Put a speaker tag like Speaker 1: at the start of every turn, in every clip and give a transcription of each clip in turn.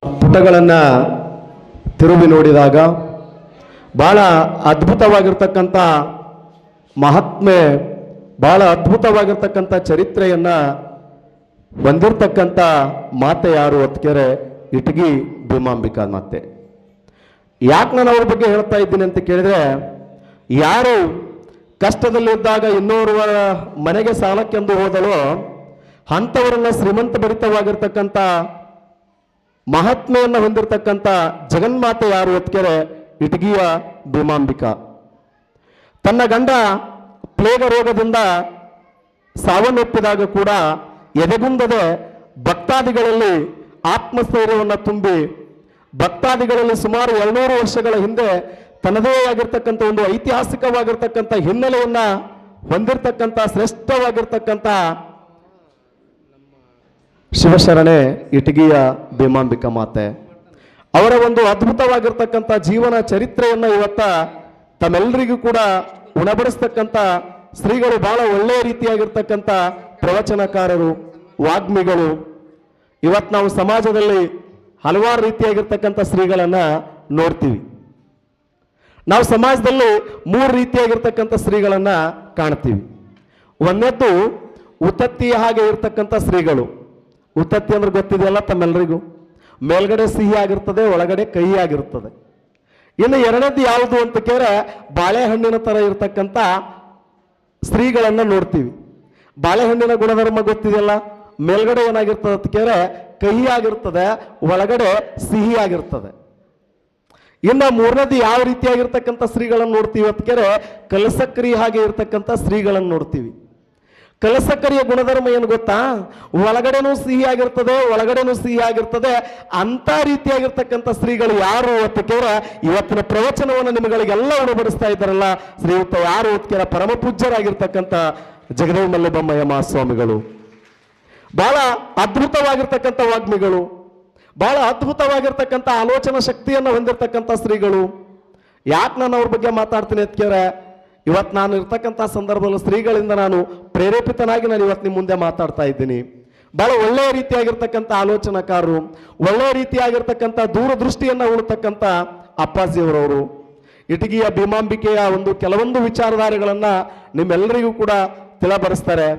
Speaker 1: ಪುಟಗಳನ್ನು ತಿರುಗಿ ನೋಡಿದಾಗ ಬಹಳ ಅದ್ಭುತವಾಗಿರ್ತಕ್ಕಂಥ ಮಹಾತ್ಮೆ, ಬಹಳ ಅದ್ಭುತವಾಗಿರ್ತಕ್ಕಂಥ ಚರಿತ್ರೆಯನ್ನು ಹೊಂದಿರತಕ್ಕಂಥ ಮಾತೆ ಯಾರು ಹೊತ್ಕೆರೆ ಇಟಗಿ ಭೀಮಾಂಬಿಕಾ ಮಾತೆ. ಯಾಕೆ ನಾನು ಅವ್ರ ಬಗ್ಗೆ ಹೇಳ್ತಾ ಇದ್ದೀನಿ ಅಂತ ಕೇಳಿದ್ರೆ, ಯಾರು ಕಷ್ಟದಲ್ಲಿದ್ದಾಗ ಇನ್ನೋರ್ವರ ಮನೆಗೆ ಸಾಲಕ್ಕೆಂದು ಹೋದಲೋ ಅಂಥವರನ್ನ ಶ್ರೀಮಂತ ಭರಿತವಾಗಿರ್ತಕ್ಕಂಥ ಮಹಾತ್ಮೆಯನ್ನು ಹೊಂದಿರತಕ್ಕಂಥ ಜಗನ್ಮಾತೆ ಯಾರು ಹೊತ್ಕೆರೆ ಇಟಗಿಯ ಭೀಮಾಂಬಿಕಾ. ತನ್ನ ಗಂಡ ಪ್ಲೇಗ ರೋಗದಿಂದ ಸಾವನ್ನಪ್ಪಿದಾಗ ಕೂಡ ಎದೆಗುಂದದೆ ಭಕ್ತಾದಿಗಳಲ್ಲಿ ಆತ್ಮಸ್ಥೈರ್ಯವನ್ನು ತುಂಬಿ, ಭಕ್ತಾದಿಗಳಲ್ಲಿ ಸುಮಾರು 200 ವರ್ಷಗಳ ಹಿಂದೆ ತನ್ನದೇ ಆಗಿರ್ತಕ್ಕಂಥ ಒಂದು ಐತಿಹಾಸಿಕವಾಗಿರ್ತಕ್ಕಂಥ ಹಿನ್ನೆಲೆಯನ್ನ ಹೊಂದಿರತಕ್ಕಂಥ ಶ್ರೇಷ್ಠವಾಗಿರ್ತಕ್ಕಂಥ ಶಿವಶರಣೆ ಇಟಗಿಯ ಭೀಮಾಂಬಿಕಾ ಮಾತೆ. ಅವರ ಒಂದು ಅದ್ಭುತವಾಗಿರ್ತಕ್ಕಂಥ ಜೀವನ ಚರಿತ್ರೆಯನ್ನ ಇವತ್ತ ತಮ್ಮೆಲ್ಲರಿಗೂ ಕೂಡ ಉಣಬಡಿಸ್ತಕ್ಕಂಥ ಶ್ರೀಗಳು ಬಹಳ ಒಳ್ಳೆಯ ರೀತಿಯಾಗಿರ್ತಕ್ಕಂಥ ಪ್ರವಚನಕಾರರು, ವಾಗ್ಮಿಗಳು. ಇವತ್ತು ನಾವು ಸಮಾಜದಲ್ಲಿ ಹಲವಾರು ರೀತಿಯಾಗಿರ್ತಕ್ಕಂಥ ಶ್ರೀಗಳನ್ನ ನೋಡ್ತೀವಿ. ನಾವು ಸಮಾಜದಲ್ಲಿ 3 ರೀತಿಯಾಗಿರ್ತಕ್ಕಂಥ ಶ್ರೀಗಳನ್ನ ಕಾಣ್ತೀವಿ. ಒಂದನೇದ್ದು ಉತ್ತತ್ತಿಯ ಹಾಗೆ ಇರ್ತಕ್ಕಂಥ ಶ್ರೀಗಳು. ಉತ್ತತ್ತಿ ಅಂದ್ರೆ ಗೊತ್ತಿದೆಯಲ್ಲ ತಮ್ಮೆಲ್ಲರಿಗೂ, ಮೇಲ್ಗಡೆ ಸಿಹಿ ಆಗಿರ್ತದೆ, ಒಳಗಡೆ ಕಹಿ ಆಗಿರ್ತದೆ. ಇನ್ನು ಎರಡನೇದು ಯಾವುದು ಅಂತ ಕೇಳಿದ್ರೆ ಬಾಳೆಹಣ್ಣಿನ ತರ ಇರ್ತಕ್ಕಂಥ ಸ್ತ್ರೀಗಳನ್ನ ನೋಡ್ತೀವಿ. ಬಾಳೆಹಣ್ಣಿನ ಗುಣಧರ್ಮ ಗೊತ್ತಿದೆಯಲ್ಲ, ಮೇಲ್ಗಡೆ ಏನಾಗಿರ್ತದೆ ಅಂತ ಕೇಳಿದ್ರೆ ಕಹಿ ಆಗಿರ್ತದೆ, ಒಳಗಡೆ ಸಿಹಿ ಆಗಿರ್ತದೆ. ಇನ್ನು ಮೂರನೇದು ಯಾವ ರೀತಿಯಾಗಿರ್ತಕ್ಕಂಥ ಸ್ತ್ರೀಗಳನ್ನು ನೋಡ್ತೀವಿ ಅಂತ ಕೇಳಿದ್ರೆ ಕಲಸಕ್ಕರಿ ಹಾಗೆ ಇರ್ತಕ್ಕಂಥ ಸ್ತ್ರೀಗಳನ್ನು ನೋಡ್ತೀವಿ. ಕಲಸಕ್ಕರಿಯ ಗುಣಧರ್ಮ ಏನು ಗೊತ್ತಾ? ಒಳಗಡೆನೂ ಸಿಹಿ ಆಗಿರ್ತದೆ, ಒಳಗಡೆನೂ ಸಿಹಿ ಆಗಿರ್ತದೆ. ಅಂತ ರೀತಿಯಾಗಿರ್ತಕ್ಕಂಥ ಸ್ತ್ರೀಗಳು ಯಾರು ಅಂತ ಕೇಳಿದ್ರೆ ಇವತ್ತಿನ ಪ್ರವಚನವನ್ನು ನಿಮಗಳಿಗೆಲ್ಲ ಉಣಬಡಿಸ್ತಾ ಇದ್ದಾರಲ್ಲ ಶ್ರೀಯುತ ಯಾರು ಅಂತ ಪರಮ ಪೂಜ್ಯರಾಗಿರ್ತಕ್ಕಂಥ ಜಗದೇವ ಮಲ್ಲಬೊಮ್ಮಯ್ಯ ಮಹಾಸ್ವಾಮಿಗಳು. ಬಹಳ ಅದ್ಭುತವಾಗಿರ್ತಕ್ಕಂಥ ವಾಗ್ಮಿಗಳು, ಬಹಳ ಅದ್ಭುತವಾಗಿರ್ತಕ್ಕಂಥ ಆಲೋಚನಾ ಶಕ್ತಿಯನ್ನು ಹೊಂದಿರತಕ್ಕಂಥ ಸ್ತ್ರೀಗಳು. ಯಾಕೆ ನಾನು ಅವ್ರ ಬಗ್ಗೆ ಮಾತಾಡ್ತೀನಿ ಅಂತ ಕೇಳಿದ್ರೆ, ಇವತ್ತು ನಾನು ಇರ್ತಕ್ಕಂಥ ಸಂದರ್ಭದಲ್ಲಿ ಸ್ತ್ರೀಗಳಿಂದ ನಾನು ಪ್ರೇರೇಪಿತನಾಗಿ ನಾನು ಇವತ್ತು ನಿಮ್ಮ ಮುಂದೆ ಮಾತಾಡ್ತಾ ಇದ್ದೀನಿ. ಬಹಳ ಒಳ್ಳೆಯ ರೀತಿಯಾಗಿರ್ತಕ್ಕಂಥ ಆಲೋಚನಾಕಾರರು, ಒಳ್ಳೆಯ ರೀತಿಯಾಗಿರ್ತಕ್ಕಂಥ ದೂರದೃಷ್ಟಿಯನ್ನು ಉಳ್ತಕ್ಕಂಥ ಅಪ್ಪಾಜಿಯವರವರು. ಇಟಗಿಯ ಭೀಮಾಂಬಿಕೆಯ ಒಂದು ಕೆಲವೊಂದು ವಿಚಾರಧಾರೆಗಳನ್ನು ನಿಮ್ಮೆಲ್ಲರಿಗೂ ಕೂಡ ತಿಳಿಬರಿಸ್ತಾರೆ.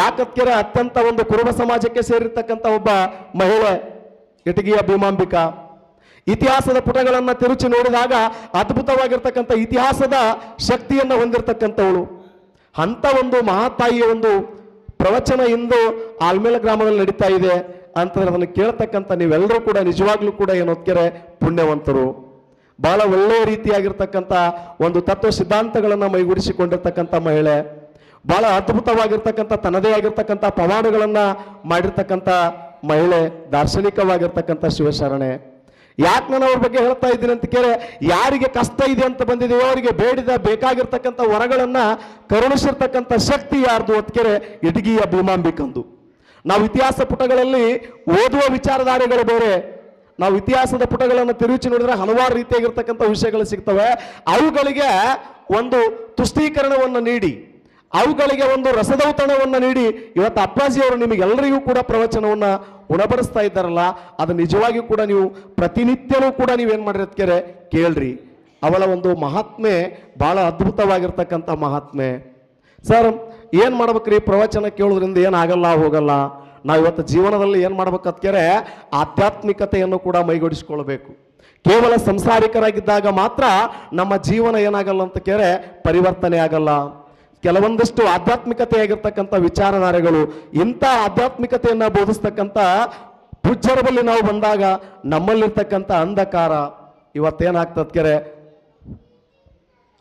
Speaker 1: ಯಾಕಂದ್ರೆ ಅತ್ಯಂತ ಒಂದು ಕುರುಬ ಸಮಾಜಕ್ಕೆ ಸೇರಿರ್ತಕ್ಕಂಥ ಒಬ್ಬ ಮಹಿಳೆ ಇಟಗಿಯ ಭೀಮಾಂಬಿಕಾ. ಇತಿಹಾಸದ ಪುಟಗಳನ್ನು ತಿರುಚಿ ನೋಡಿದಾಗ ಅದ್ಭುತವಾಗಿರ್ತಕ್ಕಂಥ ಇತಿಹಾಸದ ಶಕ್ತಿಯನ್ನು ಹೊಂದಿರತಕ್ಕಂಥವಳು. ಅಂಥ ಒಂದು ಮಹಾತಾಯಿಯ ಒಂದು ಪ್ರವಚನ ಇಂದು ಆಲ್ಮೇಲ ಗ್ರಾಮದಲ್ಲಿ ನಡೀತಾ ಇದೆ ಅಂತಂದ್ರೆ ಅದನ್ನು ಕೇಳ್ತಕ್ಕಂಥ ನೀವೆಲ್ಲರೂ ಕೂಡ ನಿಜವಾಗ್ಲೂ ಕೂಡ ಏನೋದ್ಕೆರೆ ಪುಣ್ಯವಂತರು. ಬಹಳ ಒಳ್ಳೆಯ ರೀತಿಯಾಗಿರ್ತಕ್ಕಂಥ ಒಂದು ತತ್ವ ಸಿದ್ಧಾಂತಗಳನ್ನು ಮೈಗೂಡಿಸಿಕೊಂಡಿರ್ತಕ್ಕಂಥ ಮಹಿಳೆ. ಬಹಳ ಅದ್ಭುತವಾಗಿರ್ತಕ್ಕಂಥ ತನ್ನದೇ ಆಗಿರ್ತಕ್ಕಂಥ ಪವಾಡಗಳನ್ನ ಮಾಡಿರ್ತಕ್ಕಂಥ ಮಹಿಳೆ, ದಾರ್ಶನಿಕವಾಗಿರ್ತಕ್ಕಂಥ ಶಿವಶರಣೆ. ಯಾಕೆ ನಾನು ಅವ್ರ ಬಗ್ಗೆ ಹೇಳ್ತಾ ಇದ್ದೀನಿ ಅಂತ ಕೇಳಿ, ಯಾರಿಗೆ ಕಷ್ಟ ಇದೆ ಅಂತ ಬಂದಿದೆಯೋ ಅವರಿಗೆ ಬೇಡಿದ ಬೇಕಾಗಿರ್ತಕ್ಕಂಥ ವರಗಳನ್ನ ಕರುಣಿಸಿರ್ತಕ್ಕಂಥ ಶಕ್ತಿ ಯಾರ್ದು ಹೊತ್ಕೆರೆ ಇಟಗಿಯ ಭೀಮಾಂಬಿಕಂದು. ನಾವು ಇತಿಹಾಸ ಪುಟಗಳಲ್ಲಿ ಓದುವ ವಿಚಾರಧಾರೆಗಳು ಬೇರೆ, ನಾವು ಇತಿಹಾಸದ ಪುಟಗಳನ್ನು ತಿರುಚಿ ನೋಡಿದ್ರೆ ಹಲವಾರು ರೀತಿಯಾಗಿರ್ತಕ್ಕಂಥ ವಿಷಯಗಳು ಸಿಗ್ತವೆ. ಅವುಗಳಿಗೆ ಒಂದು ತುಷ್ಟೀಕರಣವನ್ನು ನೀಡಿ, ಅವುಗಳಿಗೆ ಒಂದು ರಸದೌತಣವನ್ನು ನೀಡಿ ಇವತ್ತು ಅಪ್ಪಾಜಿಯವರು ನಿಮಗೆಲ್ಲರಿಗೂ ಕೂಡ ಪ್ರವಚನವನ್ನು ಉಣಬಡಿಸ್ತಾ ಇದ್ದಾರಲ್ಲ, ಅದು ನಿಜವಾಗಿಯೂ ಕೂಡ ನೀವು ಪ್ರತಿನಿತ್ಯವೂ ಕೂಡ ನೀವೇನು ಮಾಡಿರೋದಕ್ಕೆ ಕೇಳ್ರಿ. ಅವಳ ಒಂದು ಮಹಾತ್ಮೆ ಬಹಳ ಅದ್ಭುತವಾಗಿರ್ತಕ್ಕಂಥ ಮಹಾತ್ಮೆ. ಸರ್ ಏನು ಮಾಡ್ಬೇಕ್ರಿ, ಪ್ರವಚನ ಕೇಳೋದ್ರಿಂದ ಏನಾಗಲ್ಲ ಹೋಗಲ್ಲ. ನಾವು ಇವತ್ತು ಜೀವನದಲ್ಲಿ ಏನು ಮಾಡ್ಬೇಕಂತೇರೆ ಆಧ್ಯಾತ್ಮಿಕತೆಯನ್ನು ಕೂಡ ಮೈಗೂಡಿಸ್ಕೊಳ್ಬೇಕು. ಕೇವಲ ಸಂಸಾರಿಕರಾಗಿದ್ದಾಗ ಮಾತ್ರ ನಮ್ಮ ಜೀವನ ಏನಾಗಲ್ಲ ಅಂತ ಕೇರೆ ಪರಿವರ್ತನೆ ಆಗಲ್ಲ. ಕೆಲವೊಂದಷ್ಟು ಆಧ್ಯಾತ್ಮಿಕತೆಯಾಗಿರ್ತಕ್ಕಂಥ ವಿಚಾರಧಾರೆಗಳು, ಇಂಥ ಆಧ್ಯಾತ್ಮಿಕತೆಯನ್ನು ಬೋಧಿಸ್ತಕ್ಕಂಥ ಪೂಜ್ಯರ ಬಳಿ ನಾವು ಬಂದಾಗ ನಮ್ಮಲ್ಲಿರ್ತಕ್ಕಂಥ ಅಂಧಕಾರ ಇವತ್ತೇನಾಗ್ತದೆ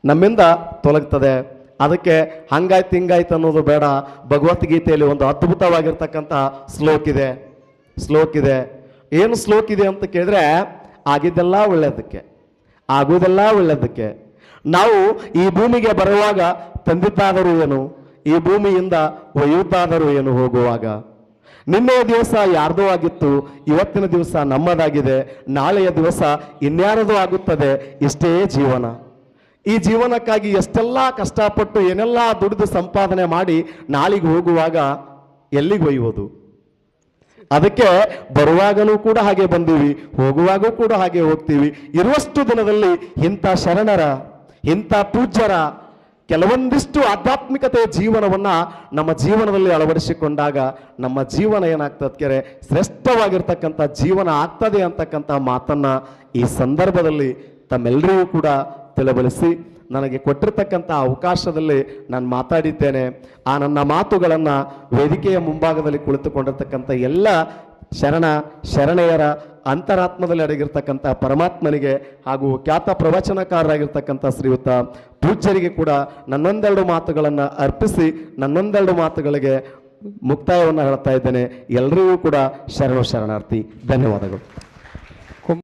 Speaker 1: ನಮ್ಮಿಂದ ತೊಲಗ್ತದೆ. ಅದಕ್ಕೆ ಹಂಗಾಯ್ತು ಹಿಂಗಾಯ್ತು ಅನ್ನೋದು ಬೇಡ. ಭಗವದ್ಗೀತೆಯಲ್ಲಿ ಒಂದು ಅದ್ಭುತವಾಗಿರ್ತಕ್ಕಂಥ ಶ್ಲೋಕ್ ಇದೆ. ಏನು ಶ್ಲೋಕ್ ಇದೆ ಅಂತ ಕೇಳಿದ್ರೆ, ಆಗಿದ್ದೆಲ್ಲ ಒಳ್ಳೆಯದಕ್ಕೆ, ಆಗುವುದೆಲ್ಲ ಒಳ್ಳೆಯದಕ್ಕೆ. ನಾವು ಈ ಭೂಮಿಗೆ ಬರುವಾಗ ತಂದಿದ್ದಾದರೂ ಏನು, ಈ ಭೂಮಿಯಿಂದ ಒಯ್ಯುತ್ತಾದರೂ ಏನು ಹೋಗುವಾಗ. ನಿನ್ನೆಯ ದಿವಸ ಯಾರ್ದೋ ಆಗಿತ್ತು, ಇವತ್ತಿನ ದಿವಸ ನಮ್ಮದಾಗಿದೆ, ನಾಳೆಯ ದಿವಸ ಇನ್ಯಾರದೋ ಆಗುತ್ತದೆ. ಇಷ್ಟೇ ಜೀವನ. ಈ ಜೀವನಕ್ಕಾಗಿ ಎಷ್ಟೆಲ್ಲ ಕಷ್ಟಪಟ್ಟು ಏನೆಲ್ಲ ದುಡಿದು ಸಂಪಾದನೆ ಮಾಡಿ ನಾಳೆಗೆ ಹೋಗುವಾಗ ಎಲ್ಲಿಗೆ ಒಯ್ಯುವುದು? ಅದಕ್ಕೆ ಬರುವಾಗಲೂ ಕೂಡ ಹಾಗೆ ಬಂದೀವಿ, ಹೋಗುವಾಗೂ ಕೂಡ ಹಾಗೆ ಹೋಗ್ತೀವಿ. ಇರುವಷ್ಟು ದಿನದಲ್ಲಿ ಇಂಥ ಶರಣರ, ಇಂಥ ಪೂಜ್ಯರ ಕೆಲವೊಂದಿಷ್ಟು ಆಧ್ಯಾತ್ಮಿಕತೆಯ ಜೀವನವನ್ನ ನಮ್ಮ ಜೀವನದಲ್ಲಿ ಅಳವಡಿಸಿಕೊಂಡಾಗ ನಮ್ಮ ಜೀವನ ಏನಾಗ್ತದೆ, ಶ್ರೇಷ್ಠವಾಗಿರ್ತಕ್ಕಂಥ ಜೀವನ ಆಗ್ತದೆ ಅಂತಕ್ಕಂಥ ಮಾತನ್ನ ಈ ಸಂದರ್ಭದಲ್ಲಿ ತಮ್ಮೆಲ್ಲರಿಗೂ ಕೂಡ ತಿಳಿಬಲಿಸಿ, ನನಗೆ ಕೊಟ್ಟಿರ್ತಕ್ಕಂಥ ಅವಕಾಶದಲ್ಲಿ ನಾನು ಮಾತಾಡಿದ್ದೇನೆ. ಆ ನನ್ನ ಮಾತುಗಳನ್ನು ವೇದಿಕೆಯ ಮುಂಭಾಗದಲ್ಲಿ ಕುಳಿತುಕೊಂಡಿರ್ತಕ್ಕಂಥ ಎಲ್ಲ ಶರಣೆಯರ ಅಂತರಾತ್ಮದಲ್ಲಿ ಅಡಗಿರ್ತಕ್ಕಂಥ ಪರಮಾತ್ಮನಿಗೆ ಹಾಗೂ ಖ್ಯಾತ ಪ್ರವಚನಕಾರರಾಗಿರ್ತಕ್ಕಂಥ ಶ್ರೀಯುತ ಪೂಜ್ಯರಿಗೆ ಕೂಡ ನನ್ನೊಂದೆರಡು ಮಾತುಗಳನ್ನು ಅರ್ಪಿಸಿ ನನ್ನೊಂದೆರಡು ಮಾತುಗಳಿಗೆ ಮುಕ್ತಾಯವನ್ನು ಹೇಳ್ತಾ ಇದ್ದೇನೆ. ಎಲ್ಲರಿಗೂ ಕೂಡ ಶರಣಾರ್ಥಿ. ಧನ್ಯವಾದಗಳು.